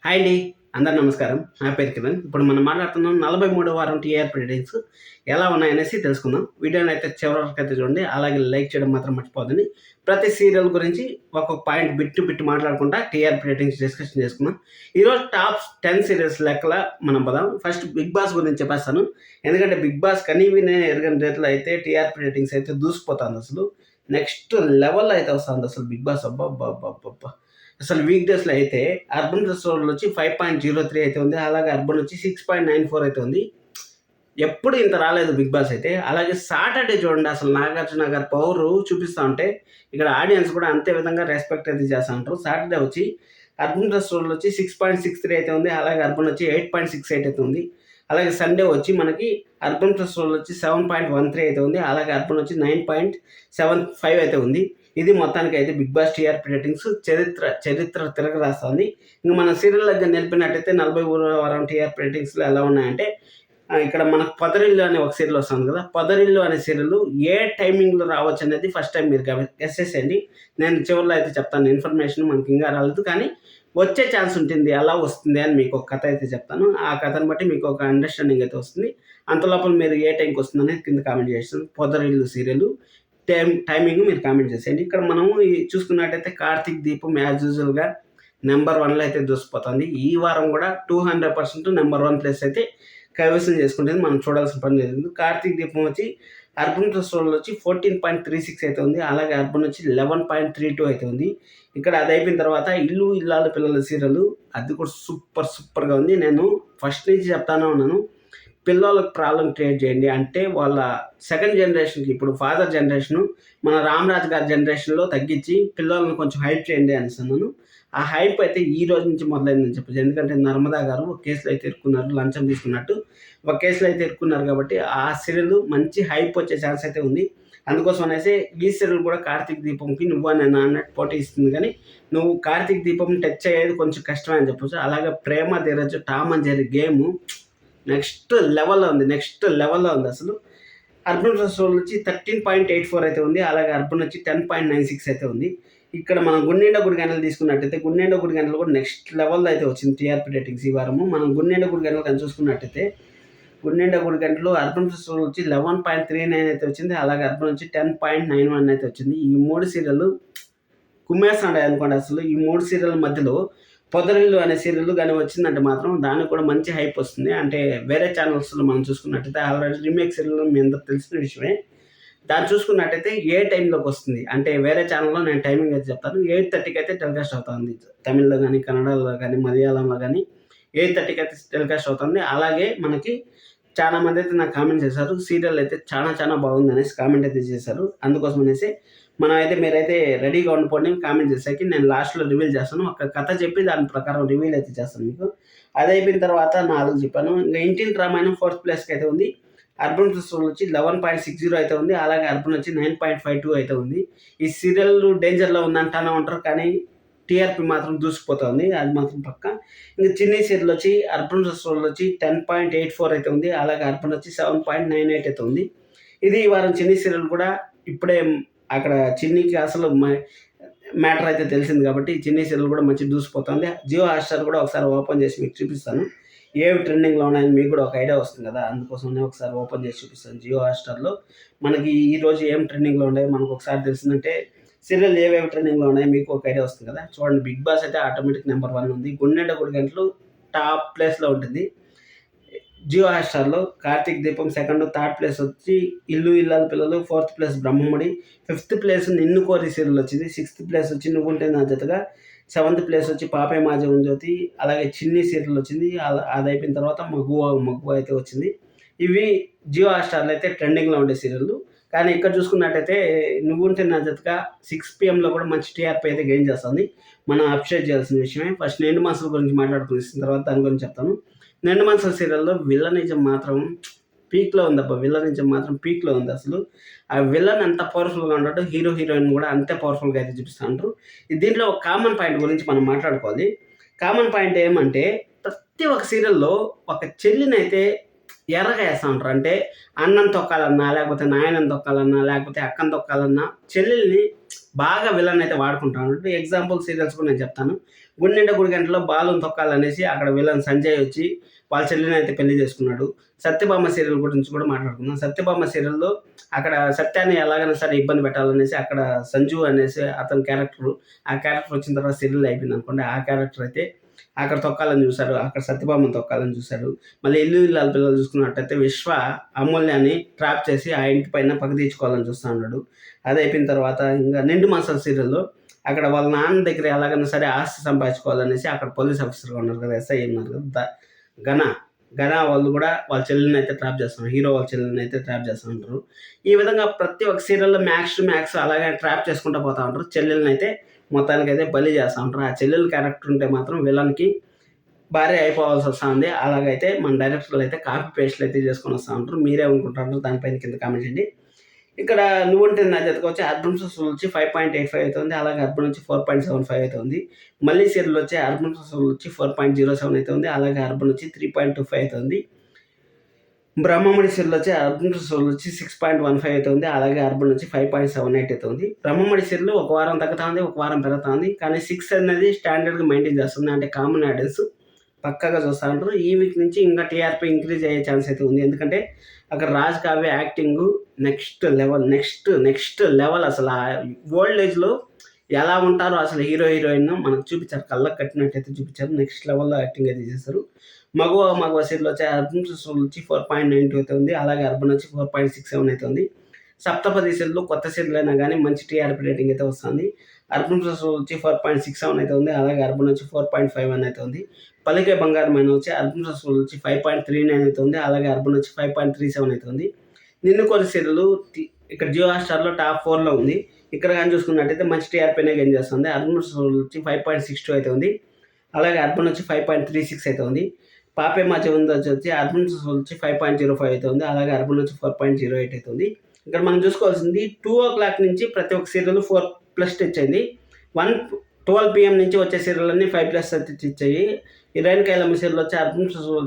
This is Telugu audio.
హాయ్ అండి, అందరు నమస్కారం. నా పేరు కిరణ్. ఇప్పుడు మనం మాట్లాడుతున్నాం 43వ వారం టీఆర్పీ రేటింగ్స్ ఎలా ఉన్నాయనేసి తెలుసుకుందాం. వీడియోని అయితే చివరి వరకు అయితే చూడండి. అలాగే లైక్ చేయడం మాత్రం మర్చిపోద్దండి. ప్రతి సీరియల్ గురించి ఒక్కొక్క పాయింట్ బిట్టు మాట్లాడుకుంటా టీఆర్పీ రేటింగ్స్ డిస్కషన్ చేసుకుందాం. ఈరోజు టాప్ 10 సీరియల్స్ లెక్కల మనం పదాం. ఫస్ట్ బిగ్ బాస్ గురించి చెప్పేస్తాను. ఎందుకంటే బిగ్ బాస్ కనీవినే ఎరగని రేట్లో అయితే టీఆర్పీ రేటింగ్స్ అయితే దూసుకుపోతుంది. అసలు నెక్స్ట్ లెవెల్ అయితే వస్తుంది అసలు బిగ్ బాస్. అబ్బా అసలు వీక్ డేస్లో అయితే అర్బన్ రెస్టారెంట్ వచ్చి 5.03 అయితే ఉంది. అలాగే అర్బన్ వచ్చి 6.94 అయితే ఉంది. ఎప్పుడు ఇంత రాలేదు బిగ్ బాస్ అయితే. అలాగే సాటర్డే చూడండి, అసలు నాగార్జున గారి పవర్ చూపిస్తూ ఉంటే ఇక్కడ ఆడియన్స్ కూడా అంతే విధంగా రెస్పెక్ట్ అయితే చేస్తూ ఉంటారు. సాటర్డే వచ్చి అర్బన్ రెస్టారెంట్ వచ్చి 6.63 అయితే ఉంది. అలాగే అర్బన్ వచ్చి 8.68 అయితే ఉంది. అలాగే సండే వచ్చి మనకి అర్బన్ రెస్టారెంట్ వచ్చి 7.13 అయితే ఉంది. అలాగే అర్బన్ వచ్చి 9.75 అయితే ఉంది. ఇది మొత్తానికి అయితే బిగ్ బాస్ టీఆర్పీ రేటింగ్స్ చరిత్ర తిరగరాస్తుంది. ఇంకా మన సీరియల్ దగ్గర నిలిపినట్టయితే 43వ వారం టీఆర్పీ రేటింగ్స్లో ఎలా ఉన్నాయంటే, ఇక్కడ మనకు పొదరిల్లు అనే ఒక సీరియల్ వస్తుంది కదా. పొదరిల్లు అనే సీరియల్ ఏ టైమింగ్లో రావచ్చు అనేది ఫస్ట్ టైం మీరు గెస్ చేయండి. నేను చివరిలో అయితే చెప్తాను. ఇన్ఫర్మేషన్ మనకి ఇంకా రాలేదు, కానీ వచ్చే ఛాన్స్ ఉంటుంది. ఎలా వస్తుంది అని మీకు ఒక కథ అయితే చెప్తాను. ఆ కథను బట్టి మీకు ఒక అండర్స్టాండింగ్ అయితే వస్తుంది. అంతలోపల మీరు ఏ టైంకి వస్తుందని కింద కామెంట్ చేస్తాను. పొదరిల్లు సీరియల్ టైమింగ్ మీరు కామెంట్ చేసేయండి. ఇక్కడ మనం చూసుకున్నట్టయితే కార్తీక్ దీపం యాజ్ యూజువల్గా నెంబర్ 1లో అయితే దూసిపోతుంది. ఈ వారం కూడా 200% నెంబర్ 1 ప్లేస్ అయితే కైవసం చేసుకుంటుంది. మనం చూడాల్సిన పని లేదు. కార్తీక్ దీపం వచ్చి అర్బన్ రెస్టారెంట్ వచ్చి 14.36 అయితే ఉంది. అలాగే అర్బన్ వచ్చి 11.32 అయితే ఉంది. ఇక్కడ అది అయిపోయిన తర్వాత ఇల్లు ఇల్లాలు పిల్లల సీరియల్ అది కూడా సూపర్గా ఉంది. నేను ఫస్ట్ నుంచి చెప్తానే ఉన్నాను, పిల్లలకు ప్రాబ్లం క్రియేట్ చేయండి అంటే వాళ్ళ సెకండ్ జనరేషన్కి, ఇప్పుడు ఫాదర్ జనరేషను మన రామరాజ్ గారి జనరేషన్లో తగ్గించి పిల్లలను కొంచెం హైప్ చేయండి అనిస్తున్నాను. ఆ హైప్ అయితే ఈ రోజు నుంచి మొదలైందని చెప్పచ్చు. ఎందుకంటే నర్మదా గారు ఒక కేసులో అయితే ఇరుక్కున్నారు, లంచం తీసుకున్నట్టు ఒక కేసులో అయితే ఇరుక్కున్నారు. కాబట్టి ఆ సీరియల్ మంచి హైప్ వచ్చే ఛాన్స్ అయితే ఉంది. అందుకోసం అనేసి ఈ సీరియల్ కూడా కార్తీక్ దీపంకి నువ్వా నేను అన్నట్టు పోటీ ఇస్తుంది. కానీ నువ్వు కార్తీక్ దీపం టచ్ అయ్యేది కొంచెం కష్టమే అని చెప్పచ్చు. అలాగే ప్రేమ Dheeraj Tom and Jerry game next లెవెల్లో ఉంది అసలు. అర్బన్ రెస్టారెంట్ వచ్చి 13.84 అయితే ఉంది. అలాగే అర్బన్ వచ్చి 10.96 అయితే ఉంది. ఇక్కడ మనం గుండెండ గుడి గంటలు తీసుకున్నట్టయితే గుండెండ గుడి గంటలు కూడా నెక్స్ట్ లెవెల్లో అయితే వచ్చింది టీఆర్పీ రేటింగ్స్ ఈ వారము. మనం గుండెండ గుడి గంటలు కానీ చూసుకున్నట్టయితే గుండెండ గుడి గంటలు అర్బన్ రెస్టారెంట్ వచ్చి 11.39 అయితే వచ్చింది. అలాగే అర్బన్ వచ్చి 10.91 అయితే వచ్చింది. ఈ 3 సీరియల్ కుమ్మేస్తున్నాయి అనుకోండి. అసలు ఈ 3 సీరియల్ మధ్యలో పొదరిల్లు అనే సీరియల్ కానీ వచ్చిందంటే మాత్రం దానికి కూడా మంచి హైప్ వస్తుంది. అంటే వేరే ఛానల్స్లో మనం చూసుకున్నట్టయితే ఆల్రెడీ రీమేక్ సీరియల్ మీ అందరూ తెలిసిన విషయమే. దాన్ని చూసుకున్నట్టయితే ఏ టైంలోకి వస్తుంది అంటే వేరే ఛానల్లో నేను టైమింగ్ అయితే చెప్తాను. 8:30కి అయితే టెలికాస్ట్ అవుతుంది. తమిళ్లో కానీ, కన్నడలో కానీ, మలయాళంలో కానీ 8:30కి అయితే టెలికాస్ట్ అవుతుంది. అలాగే మనకి చాలా మంది అయితే నాకు కామెంట్ చేశారు, సీరియల్ అయితే చాలా బాగుంది అనేసి కామెంట్ అయితే చేశారు. అందుకోసం అనేసి మనం అయితే మీరైతే రెడీగా ఉండిపోండి. కామెంట్ చేసాకి నేను లాస్ట్లో రివీల్ చేస్తాను. ఒక కథ చెప్పి దాని ప్రకారం రివీల్ అయితే చేస్తాను మీకు. అది అయిపోయిన తర్వాత 4 చెప్పాను. ఇంకా ఇంటింటి రామాయణం 4th ప్లేస్కి అయితే ఉంది. అర్బన్ రెస్టారెంట్ వచ్చి 11.60 అయితే ఉంది. అలాగే అర్బన్ వచ్చి 9.52 అయితే ఉంది. ఈ సీరియల్ డేంజర్లో ఉందంటానే ఉంటారు, కానీ టీఆర్పీ మాత్రం దూసుకుపోతుంది, అది మాత్రం పక్క. ఇంకా చిన్ని సీరియల్ వచ్చి అర్బన్ రెస్టారెంట్ వచ్చి 10.84 అయితే ఉంది. అలాగే అర్బన్ వచ్చి 7.98 అయితే ఉంది. ఇది ఈ వారం చిన్ని సీరియల్ కూడా ఇప్పుడే అక్కడ చిన్నికి అసలు మ్యాటర్ అయితే తెలిసింది. కాబట్టి చిన్ని సీరియల్ కూడా మంచి దూసిపోతుంది. జియో హాట్‌స్టార్ కూడా ఒకసారి ఓపెన్ చేసి మీకు చూపిస్తాను. ఏవి ట్రెండింగ్లో ఉన్నాయని మీకు కూడా ఒక ఐడియా వస్తుంది కదా. అందుకోసమే ఒకసారి ఓపెన్ చేసి చూపిస్తాను. జియో హాట్‌స్టార్లో మనకి ఈరోజు ఏం ట్రెండింగ్లో ఉన్నాయో మనకు ఒకసారి తెలిసిందంటే సీరియల్ ఏవేవి ట్రెండింగ్లో ఉన్నాయో మీకు ఒక ఐడియా వస్తుంది కదా. చూడండి, బిగ్ బాస్ అయితే ఆటోమేటిక్ నెంబర్ 1 ఉంది. గుండెండ గుడి గంటలు టాప్ ప్లేస్లో ఉంటుంది. జియో హాట్‌స్టార్లో కార్తీక్ దీపం సెకండ్, థర్డ్ ప్లేస్ వచ్చి ఇల్లు ఇల్లాల పిల్లలు, 4th place Brahmamudi, 5th place నిన్ను కోరి సీరియల్ వచ్చింది. 6th ప్లేస్ వచ్చి నువ్వుంటే నా జతగా, 7th ప్లేస్ వచ్చి పాపే మా జీవనజ్యోతి, అలాగే చిన్ని సీరియల్ వచ్చింది. అది అయిపోయిన తర్వాత మగువ అయితే వచ్చింది. ఇవి జియో హాట్‌స్టార్లో అయితే ట్రెండింగ్లో ఉండే సీరియల్. కానీ ఇక్కడ చూసుకున్నట్టయితే నువ్వుంటే నా జతగా 6 PM కూడా మంచి టీఆర్పీ అయితే గెయిన్ చేస్తుంది. మనం అప్రిషియేట్ చేయాల్సిన విషయమే. ఫస్ట్ నిండు మనసుల గురించి మాట్లాడుకున్న తర్వాత దాని గురించి చెప్తాను. నిండు మనసుల సీరియల్లో విల్లనిజం మాత్రం పీక్లో ఉందబ్బా. విల్లనిజం మాత్రం పీక్లో ఉంది అసలు. ఆ విల్లన్ ఎంత పవర్ఫుల్గా ఉంటాడో హీరోయిన్ కూడా అంతే పవర్ఫుల్గా అయితే చూపిస్తుంటారు. దీంట్లో ఒక కామన్ పాయింట్ గురించి మనం మాట్లాడుకోవాలి. కామన్ పాయింట్ ఏమంటే ప్రతి ఒక్క సీరియల్లో ఒక చెల్లినైతే ఎర్రగా వేస్తూ ఉంటారు. అంటే అన్నం తొక్కాలన్నా, లేకపోతే నాయనని తొక్కాలన్నా, లేకపోతే అక్కని తొక్కాలన్నా చెల్లెల్ని బాగా విలన్ అయితే వాడుకుంటాను. ఎగ్జాంపుల్ సీరియల్స్ కూడా నేను చెప్తాను. 'గుండెనిండా గుడిగంటలో' బాలుని తొక్కాలనేసి అక్కడ విలన్ సంజయ్ వచ్చి వాళ్ళ చెల్లిని అయితే పెళ్లి చేసుకున్నాడు. 'సత్యభామ' సీరియల్ గురించి కూడా మాట్లాడుకుందాం. 'సత్యభామ' సీరియల్‌లో అక్కడ సత్యాన్ని ఎలాగైనా సరే ఇబ్బంది పెట్టాలనేసి అక్కడ సంజు అనేసి అతని క్యారెక్టర్, ఆ క్యారెక్టర్ వచ్చిన తర్వాత సీరియల్ అయిపోయిందనుకోండి. ఆ క్యారెక్టర్ అయితే అక్కడ తొక్కాలని చూసాడు. అక్కడ సత్యభామని తొక్కాలని చూసాడు. మళ్ళీ 'ఇల్లు ఇల్లాలు పిల్లలు' చూసుకున్నట్టయితే విశ్వ అమూల్యని ట్రాప్ చేసి ఆ ఇంటి పైన పగ తీర్చుకోవాలని చూస్తా ఉన్నాడు. అది అయిపోయిన తర్వాత ఇంకా 'నిండు మనసులు' సీరియల్‌లో అక్కడ వాళ్ళ నాన్న దగ్గర ఎలాగైనా సరే ఆస్తి సంపాదించుకోవాలనేసి అక్కడ పోలీస్ ఆఫీసర్‌గా ఉన్నారు కదా! ఎస్ఐ ఉన్నారు కదా! ఘన వాళ్ళు కూడా వాళ్ళ చెల్లెల్ని అయితే ట్రాప్ చేస్తున్నారు. హీరో వాళ్ళ చెల్లెల్ని అయితే ట్రాప్ చేస్తా ఉంటారు. ఈ విధంగా ప్రతి ఒక్క సీరియల్‌లో మ్యాక్స్ టు మ్యాక్స్ అలాగే ట్రాప్ చేసుకుంటూ పోతా ఉంటారు. చెల్లెల్ని అయితే మొత్తానికైతే బలి చేస్తా ఉంటారు. ఆ చెల్లెలు క్యారెక్టర్ ఉంటే మాత్రం విలన్‌కి భార్య అయిపోవాల్సి వస్తా ఉంది. అలాగైతే మన డైరెక్టర్లు అయితే కాపీ పేస్ట్‌లు అయితే చేసుకొని వస్తా ఉంటారు. మీరేమనుకుంటారో దానిపైన కింద కామెంట్ చేయండి. ఇక్కడ 'నువ్వుంటే నా జత'కొచ్చి 'అర్బన్ సోల్స్' వచ్చి 5.85 అవుతుంది. అలాగే 'అర్బన్' వచ్చి 4.75 అవుతుంది. మళ్ళీ సీరియల్ వచ్చి 'అర్బన్ సోల్స్' వచ్చి 4.07 అవుతుంది. అలాగే 'అర్బన్' వచ్చి 3.25 అవుతుంది. బ్రహ్మముడి సీరియల్ వచ్చి 'అర్బన్ సోల్స్' వచ్చి 6.15 అవుతుంది. అలాగే 'అర్బన్' వచ్చి 5.78 అవుతుంది. బ్రహ్మముడి సీరియల్ ఒక వారం తగ్గుతా ఉంది, ఒక వారం పెరుగుతా ఉంది. కానీ 6 అనేది స్టాండర్డ్‌గా మెయింటైన్ చేస్తుంది. అంటే కామన్ ఆడియన్స్ పక్కాగా చూస్తా ఉంటారు. ఈ వీక్ నుంచి ఇంకా టీఆర్పీ ఇంక్రీజ్ అయ్యే ఛాన్స్ అయితే ఉంది. ఎందుకంటే అక్కడ Raj Kavya acting next level అసలు ఆ ఓల్డ్ ఏజ్‌లో ఎలా ఉంటారో అసలు హీరో, హీరోయిన్ మనకు చూపించారు. కళ్ళకి కట్టినట్టయితే చూపించారు. నెక్స్ట్ లెవెల్‌లో యాక్టింగ్ అయితే చేశారు. మగువ సీరియల్ వచ్చి 'అర్బన్ సోల్స్' వచ్చి 4.92 అయితే ఉంది. అలాగే 'అర్బన్' వచ్చి 4.67 అయితే ఉంది. సప్తపది సీరియల్ కొత్త సీరియల్ అయినా గానీ మంచి టీఆర్పీ రేటింగ్ అయితే వస్తుంది. 'అర్బన్ సోల్స్' వచ్చి 4.67 అయితే ఉంది. అలాగే 'అర్బన్' వచ్చి 4.51 అయితే ఉంది. 'పలికే బంగారమైనా' వచ్చి 'అర్బన్ సోల్స్' వచ్చి 5.39 అయితే ఉంది. అలాగే 'అర్బన్' వచ్చి 5.37 అయితే ఉంది. 'నిన్ను కోరి' సీరియల్ ఇక్కడ జియో హాట్‌స్టార్‌లో టాప్ 4లో ఉంది. ఇక్కడ గాని చూసుకున్నట్టయితే మంచి టీఆర్పీనే గెయిన్ చేస్తుంది. 'అర్బన్ సోల్స్' వచ్చి 5.62 అయితే ఉంది. అలాగే 'అర్బన్' వచ్చి 5.36 అయితే ఉంది. 'పాపే మా చివరిదొచ్చి' వచ్చి 'అర్బన్ సోల్స్' వచ్చి 5.05 అయితే ఉంది. అలాగే 'అర్బన్' వచ్చి 4.08 అయితే ఉంది. ఇక్కడ మనం చూసుకోవాల్సింది 2:00 నుంచి ప్రతి ఒక్క సీరియల్ 4+ టచ్ అయింది. 12 PM నుంచి వచ్చే సీరియల్ అన్నీ 5+ టచ్ ఇచ్చాయి. ఈ 'రేణుకా ఎల్లమ్మ' సీరియల్ వచ్చి 'అర్బన్ సోల్స్'